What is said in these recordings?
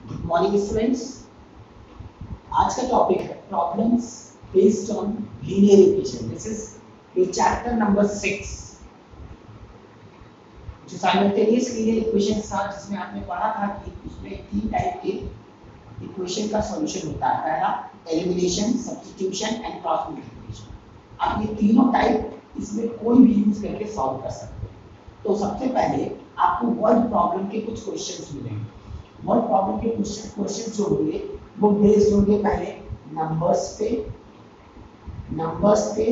Good morning students. आज का topic है problems based on linear equation. This is your chapter number 6 जो simultaneous linear equation था, जिसमें आपने पढ़ा था कि उसमें तीन टाइप के इक्वेशन का सॉल्यूशन होता है। पहला elimination, substitution and cross multiplication. आप ये तीनों टाइप इसमें कोई भी यूज करके सॉल्व कर सकते हैं। तो सबसे पहले आपको वर्ड प्रॉब्लम के कुछ क्वेश्चंस मिलेंगे। वर्ड प्रॉब्लम के क्वेश्चन जो होंगे वो बेस्ड होंगे पहले नंबर्स पे।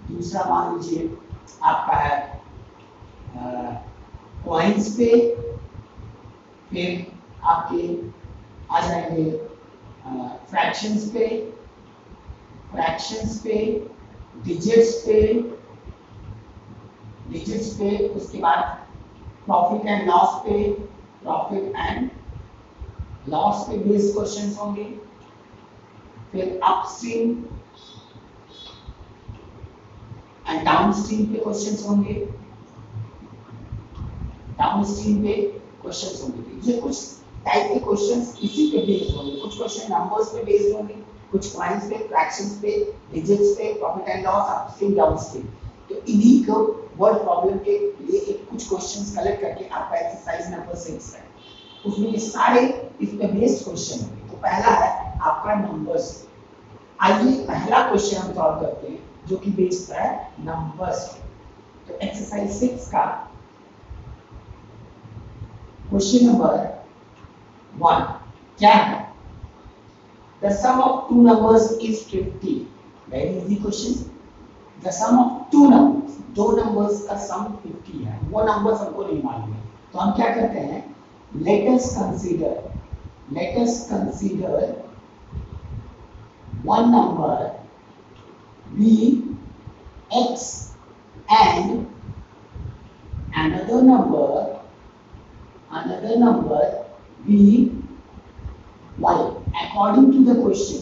दूसरा मान लीजिए आपका है कॉइन्स पे। फिर आपके आ जाएंगे फ्रैक्शंस पे, डिजिट्स पे। उसके बाद प्रॉफिट एंड लॉस पे बेस्ड क्वेश्चंस होंगे। फिर अपस्ट्रीम एंड डाउनस्ट्रीम पे क्वेश्चंस होंगे। ये कुछ टाइप के क्वेश्चंस इसी पे बेस्ड होंगे। कुछ क्वेश्चन नंबर्स पे बेस्ड होंगे, कुछ क्वाइंस पे, फ्रैक्शंस पे, डिजिट्स पे, profit and loss, upstream downstream. तो इन्हीं को वर्ड प्रॉब्लम के लिए एक कुछ क्वेश्चंस कलेक्ट करके आपका एक्सरसाइज नंबर 6 है, उसमें ये सारे इस पे बेस्ड क्वेश्चन होंगे। तो पहला है आपका नंबर्स। आइए पहला क्वेश्चन हम सॉल्व करते हैं जो कि बेस्ड है नंबर्स। तो एक्सरसाइज 6 का क्वेश्चन नंबर 1 क्या है? The sum of two numbers is 50. Very easy question. The sum of two numbers, दो नंबर्स का सम 50 है। वो नंबर्स हमको नहीं मालूम है, तो हम क्या करते हैं, let us consider one number be x and another number be y according to the question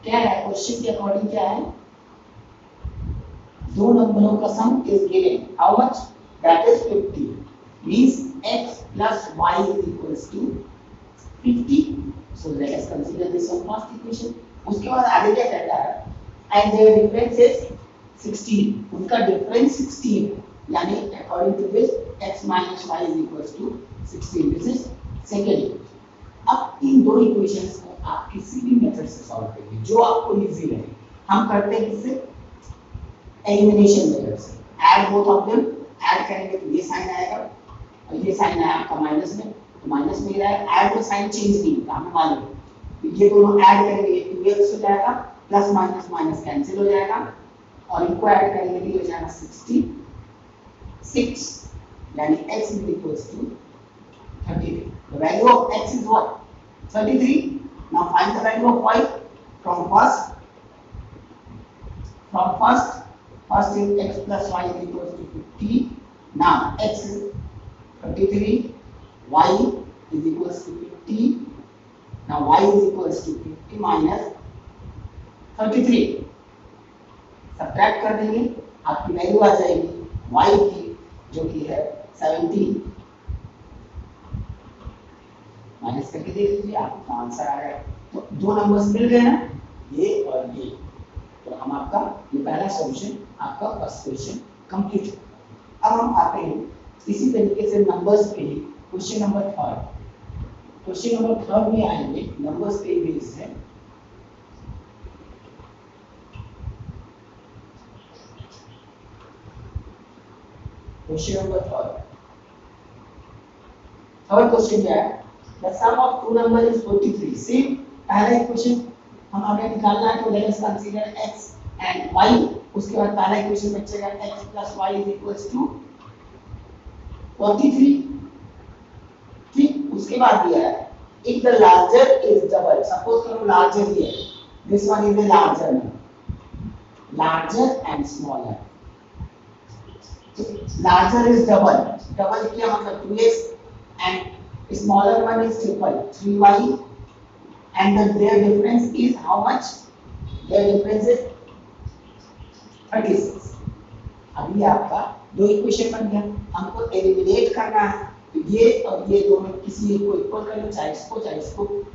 क्या है? क्वेश्चन के अकॉर्डिंग क्या है? दो नंबरों का सम is given, how much? That is 50 means x plus y is equals to 50. So let us consider this one first equation. उसके बाद आगे क्या कहता है? And their difference is 16. उनका डिफरेंस 16 है, यानी according to this x minus y is equals to 16. This is second equation. अब इन दो इक्वेशंस को आप किसी भी मेथड से सॉल्व करिए जो आपको इजी लगे। हम करते हैं किससे? एलिमिनेशन मेथड से। Add both of them, add करेंगे तो ये साइन आएगा और ये साइन आया आपका माइनस में, तो माइनस में रहा है। ऐड में साइन चेंज नहीं होता, हमें मालूम है। तो ये दोनों ऐड करेंगे 2x हो जाएगा, प्लस माइनस माइनस कैंसिल हो जाएगा और इनको ऐड करेंगे तो हो जाएगा 66, यानी x is equals to 33. The value of x is what? 33. Now find the value of y from first. First is x plus y is equals to 50. Now x is 33, y is equals to 50. Now y is equals to 50 minus 33. Subtract कर देंगे, आपकी value आ जाएगी y की जो कि है 17। Minus करके देख लीजिए, आपका आंसर आ गया। तो दो नंबर्स मिल गए ना, ये और ये। तो हम आपका ये पहला सॉल्यूशन, आपका फर्स्ट क्वेश्चन कंप्लीट है। अब हम आते हैं इसी तरीके से नंबर्स पे ही क्वेश्चन नंबर 3। क्वेश्चन नंबर 3 में आएंगे, नंबर्स पे बेस्ड है। क्वेश्चन नंबर 3 क्वेश्चन क्या है? The sum of two number is 43. Same पहला इक्वेशन हम आगे निकालना है, तो let us consider x and y। उसके बाद पहला इक्वेशन बचेगा x plus y is equals to 43। ठीक, उसके बाद दिया है if the larger is double, suppose करो larger ही है, this one is a larger number, larger and smaller। larger is double क्या मतलब 2x and smaller one is triple 3y and their difference is how much? Their difference is 36। अभी आपका दो equation बन गया, हमको एलिमिनेट करना है, तो ये और ये दोनों किसी एक को इक्वल कर लो, चाहे इसको,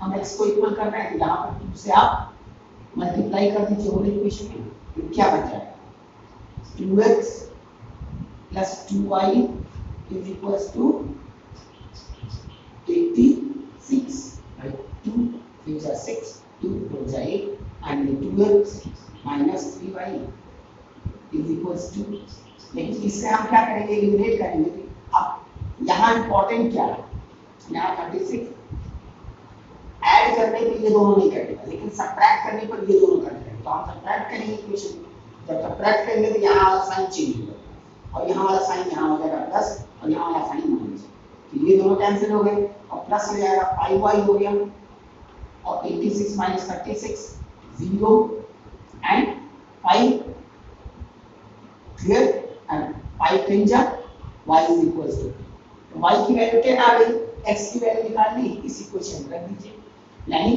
हम x को इक्वल कर रहे हैं, तो यहाँ पर 2 से आप मल्टीप्लाई कर दीजिए होल इक्वेशन में, तो क्या बच जाएगा 2x plus 2y is equals to 86 by 2 is 6, 2 is 8, and 2x minus 3y is equals to, लेकिन इससे हम क्या करेंगे, एलिमिनेट करेंगे। अब यहाँ इंपॉर्टेंट क्या है, यहाँ 36 ऐड करने पे ये दोनों नहीं कटेगा, लेकिन सब्ट्रैक्ट करने पर ये दोनों कटेगा, तो हम सब्ट्रैक्ट करेंगे इक्वेशन, जब सब्ट्रैक्ट करेंगे तो यहाँ वाला साइन चेंज होगा और यहाँ वाला साइन यहाँ हो जाएगा प्लस और यहाँ वाला साइन माइनस, तो ये दोनों कैंसिल हो गए और प्लस हो जाएगा 5y हो गया और 86 minus 36 0 and 5 clear and 5 10 y is equals to, तो y की वैल्यू 10 आ गई, x की वैल्यू निकाल ली, इस इक्वेशन में रख दीजिए, यानी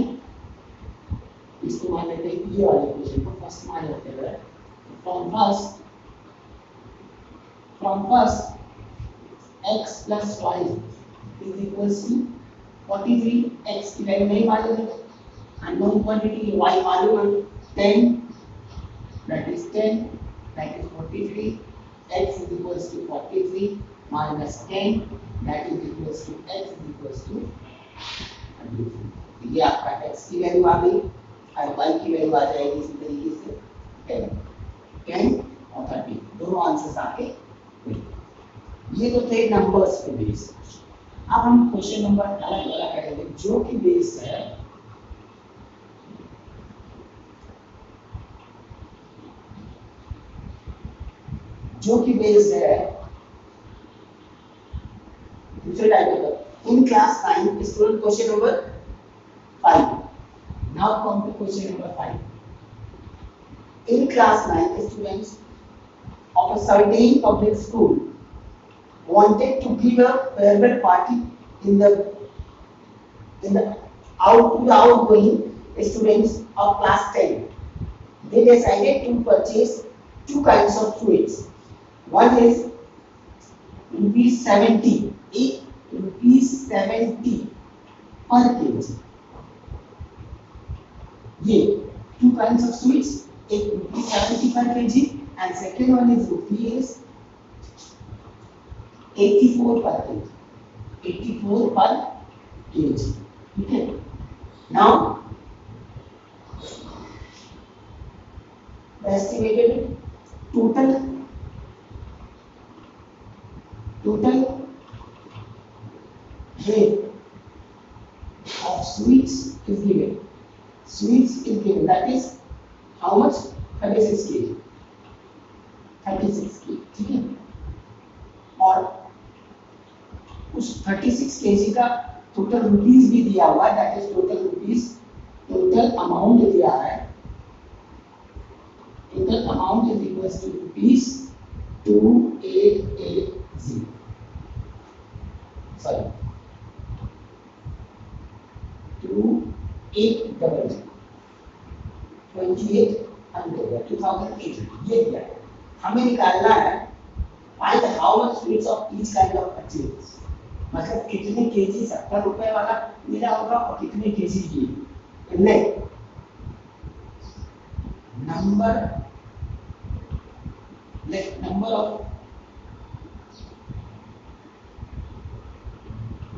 इसको मान लेते हैं ये वाले इक्वेशन को फर्स्ट मान लेते हैं, from first x plus y is equals to 43, x की वैल्यू नहीं मालूम है, अननोन क्वांटिटी y मालूम है 10, that is 43, x is equals to 43 minus 10, that is equals to x is equals to 33, ये आपका x की वैल्यू आ गई और y की वैल्यू आ जाएगी इसी तरीके से 10 और 30, दोनों आंसर्स आके ये तो थे नंबर्स पे बेस। अब हम क्वेश्चन नंबर अलग वाला करेंगे जो कि बेस है दूसरे टाइप का। In class 9 student question number 5, now come to question number 5। In class 9 students of a certain public school wanted to give a farewell party in the outgoing students of class 10. They decided to purchase two kinds of sweets. One is rupees 70, rupees 70 per kg. ये two kinds of sweets, एक rupees 70 per kg and second one is rupees 84 per kg, 84 per kg, ठीक है। Now the estimated total weight of sweets is given, that is how much, 36 kg, 36 kg, ठीक है। और उस 36 kg का total rupees भी दिया हुआ है, that is total rupees, total amount दिया है, total amount is equals to rupees 2880, sorry 2800, 2800 ये दिया है। हमें निकालना है find how much sweets of each kind of purchase, मतलब कितने केजी 70 रुपए वाला मिला होगा और कितने केजी ये ले number of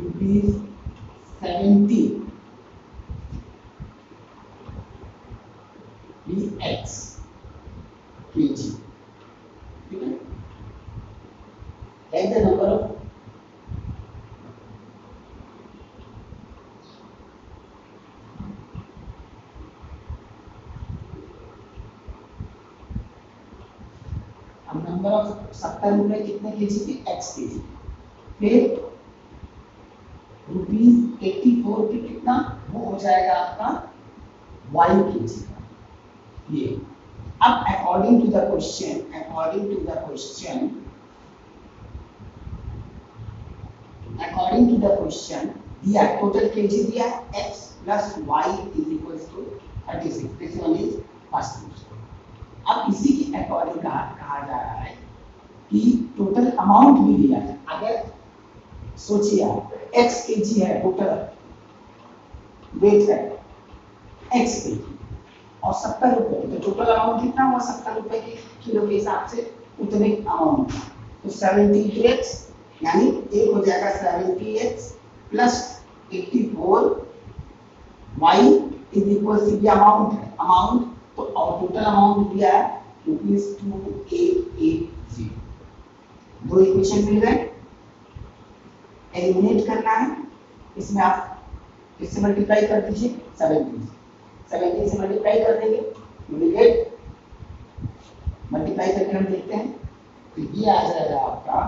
rupees 70 x kg, ठीक है। Take the number of number of 70 रुपए कितने केजी के, x केजी, फिर रुपीस 84 के कितना, वो हो जाएगा आपका y केजी का। ये अब अकॉर्डिंग टू द क्वेश्चन दिया टोटल केजी दिया x plus y is equals to 36, this one is first question. अब इसी के अकॉर्डिंग कहा जा रहा है कि टोटल अमाउंट भी दिया है। अगर सोचिए आप x kg है, टोटल वेट है x kg और 70 रुपए, तो टोटल अमाउंट कितना हुआ 70 रुपए के किलो के हिसाब से उतने अमाउंट। तो 70x यानी एक हो जाएगा 70x plus 84 y is equal to ये अमाउंट है, अमाउंट तो और टोटल अमाउंट दिया है ₹2880। दो इक्वेशन मिल गए, एलिमिनेट करना है। इसमें आप इससे मल्टीप्लाई कर दीजिए 17 से मल्टीप्लाई कर देंगे, यू विल गेट, मल्टीप्लाई करके हम देखते हैं तो ये आ जाएगा आपका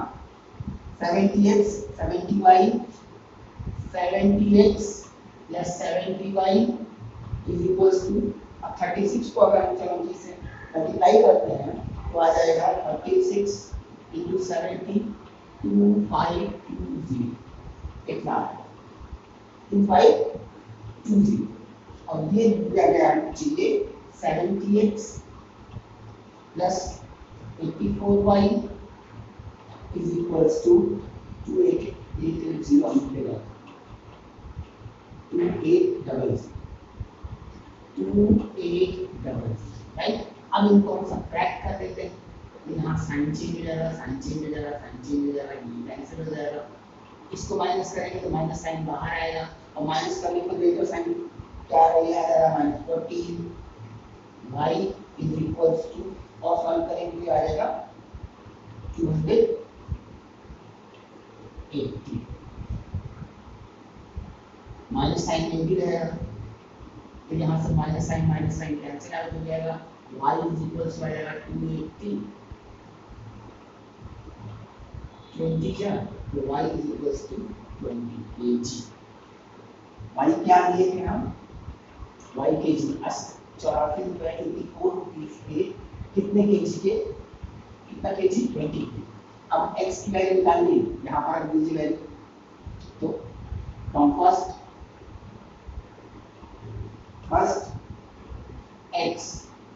70x 70y 70x plus 70y is equals to, अब 36 को अगर हम 70 से मल्टीप्लाई करते हैं तो आ जाएगा 36 into 70 2520, कितना है 2520 और ये दिया गया चाहिए 70x plus 84y is equals to 2880 मिलेगा 2800, राइट। अब इनको हम सब्ट्रैक्ट कर देते हैं, यहाँ साइन चेंज हो जाएगा, साइन चेंज हो जाएगा, साइन चेंज हो जाएगा, ये कैंसिल हो जाएगा। इसको माइनस करेंगे तो माइनस साइन बाहर आएगा और माइनस करने पर ग्रेटर साइन क्या आ जाएगा -14 y इज इक्वल्स टू, और सॉल्व करेंगे तो आ जाएगा 280, माइनस साइन में भी रहेगा तो यहाँ से माइनस साइन कैंसिल आउट हो जाएगा, y इज इक्वल्स हो जाएगा 280 20 जा तो y is equals to 20 kg। y क्या लिए थे हम, y kg 84 रुपए 84 रुपीस के कितने kg के, कितना kg 20। अब x की वैल्यू निकालिए, यहाँ पर रख दीजिए वैल्यू, तो from first x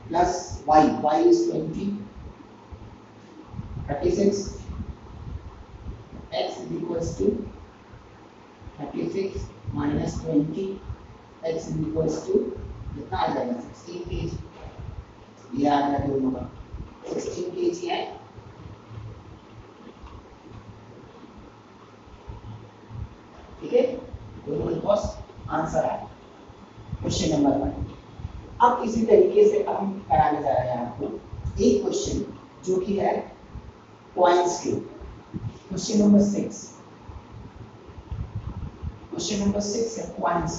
plus y is 20, 36, x is equals to 36 minus 20, x is equals to कितना आ जाएगा 16 kg, ये आ जाएगा दोनों का 16 kg है। ठीक है, दोनों के पास आंसर है क्वेश्चन नंबर 1। अब इसी तरीके से अब हम कराने जा रहे हैं आपको एक क्वेश्चन जो कि है कॉइन्स के, क्वेश्चन नंबर 6। क्वेश्चन नंबर 6 है कॉइन्स।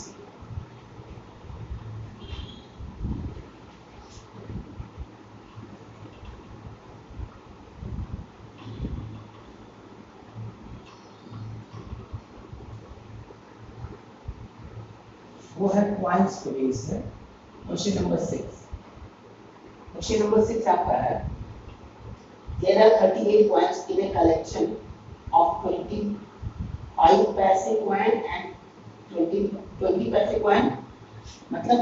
वो है कॉइन्स को बेस है। क्वेश्चन नंबर 6, क्वेश्चन नंबर 6 आपका है there are 38 coins in a collection of 25 पैसे coin and 20 पैसे coin, मतलब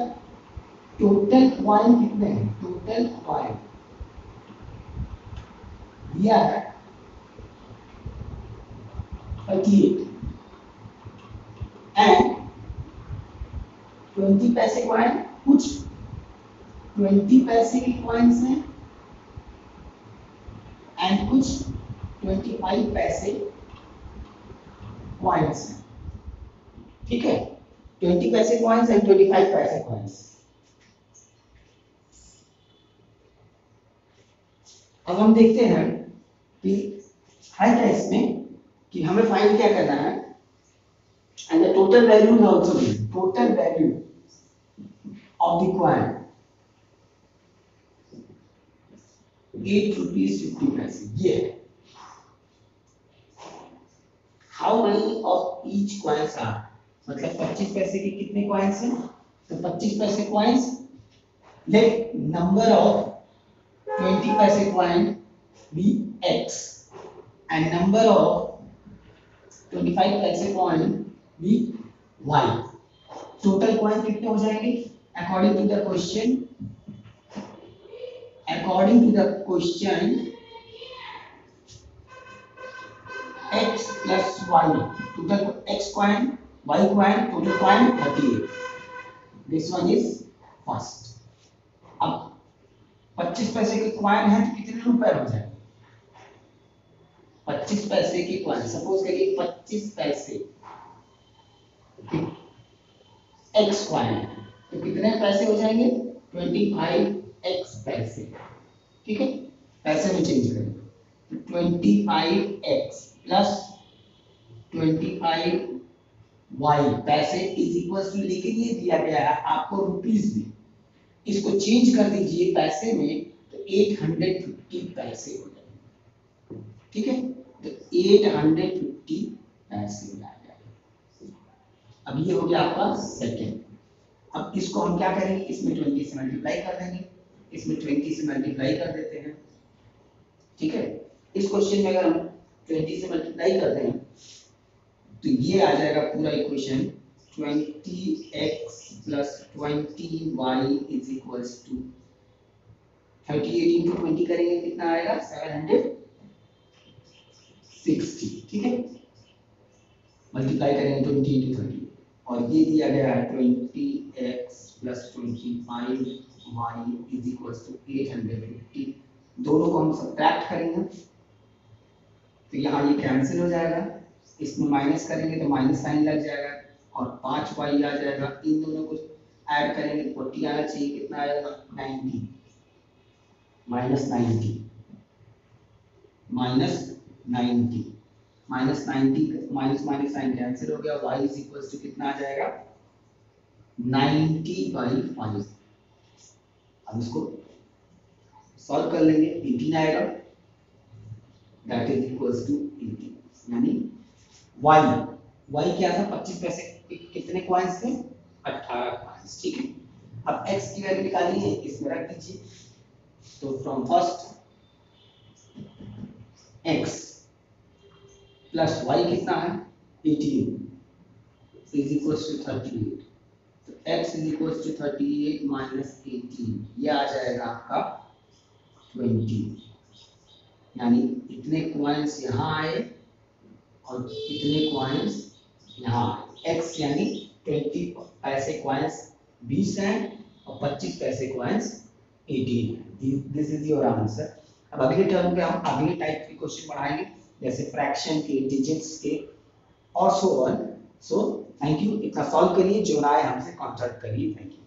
टोटल coin कितने हैं, टोटल coin दिया है 38 and 20 पैसे coin, कुछ 20 पैसे के coins हैं एंड कुछ 25 पैसे कॉइन्स हैं। ठीक है, 20 पैसे कॉइन्स एंड 25 पैसे कॉइन्स। अब हम देखते हैं कि है क्या इसमें कि हमें फाइंड क्या करना है, and the total value is also given, total value of the coin 8 rupees 50 पैसे, ये है। How many of each coins are, मतलब 25 पैसे के कितने कॉइन्स हैं, तो 25 पैसे कॉइन्स, लेट नंबर ऑफ 20 पैसे coin be x and number of 25 पैसे coin be y। Total coin कितने हो जाएंगे according to the question, according to the question x plus y, total x coin, y coin, total coin 38. This one is first. अब 25 पैसे के coin है तो कितने रुपए हो जाए? 25 पैसे की कॉइन, सपोज करिए 25 पैसे x कॉइन है तो कितने पैसे हो जाएंगे? 25x पैसे, ठीक है, पैसे में चेंज करें तो 25x प्लस 25y पैसे इज इक्वल टू, लेकिन ये दिया गया है आपको रुपीस में, इसको चेंज कर दीजिए पैसे में तो 850 पैसे हो जाएंगे, ठीक है, तो 850 पैसे आ जाएंगे। अब ये हो गया आपका सेकेंड। अब इसको हम क्या करेंगे, इसमें 20 से मल्टीप्लाई कर देंगे, इसमें 20 से मल्टीप्लाई कर देते हैं, ठीक है। इस क्वेश्चन में अगर हम 20 से मल्टीप्लाई करते हैं तो ये आ जाएगा पूरा equation 20x plus 20y is equals to 38 into 20 करेंगे कितना आएगा? 760, ठीक है, मल्टीप्लाई करेंगे 20 इंटू 30 और ये दिया गया है 20x plus 25y is equals to 850। दोनों को हम सब्ट्रैक्ट करेंगे तो यहाँ ये कैंसिल हो जाएगा, इसमें माइनस करेंगे तो माइनस साइन लग जाएगा और 5y आ जाएगा, इन दोनों को ऐड करेंगे तो 40 आना चाहिए, कितना आएगा? 90 minus 90 minus 90 minus minus sign cancel हो गया, y इज इक्वल्स टू कितना आ जाएगा? 90/5। अब इसको सॉल्व कर लेंगे, 18 आएगा, दैट इज इक्वल्स टू 18, यानी y क्या था? 25 पैसे कितने कॉइन्स थे? 18 कॉइन्स, ठीक है। अब x की वैल्यू निकालनी है, इसमें रख दीजिए, तो from first x plus y कितना है? 18 इज इक्वल्स टू 38, तो x is equals to 38 minus 18, ये आ जाएगा आपका 20, यानी इतने कॉइन्स यहाँ आए और इतने कॉइन्स यहाँ आए। x यानी 20 पैसे कॉइन्स 20 हैं और 25 पैसे कॉइन्स 18 हैं। This is your answer. अब अगले टर्म पे हम अगले टाइप के क्वेश्चन पढ़ाएंगे, जैसे फ्रैक्शन के, डिजिट्स के और so on. So thank you, इतना सॉल्व करिए, जो ना आए हमसे कॉन्टैक्ट करिए। Thank you.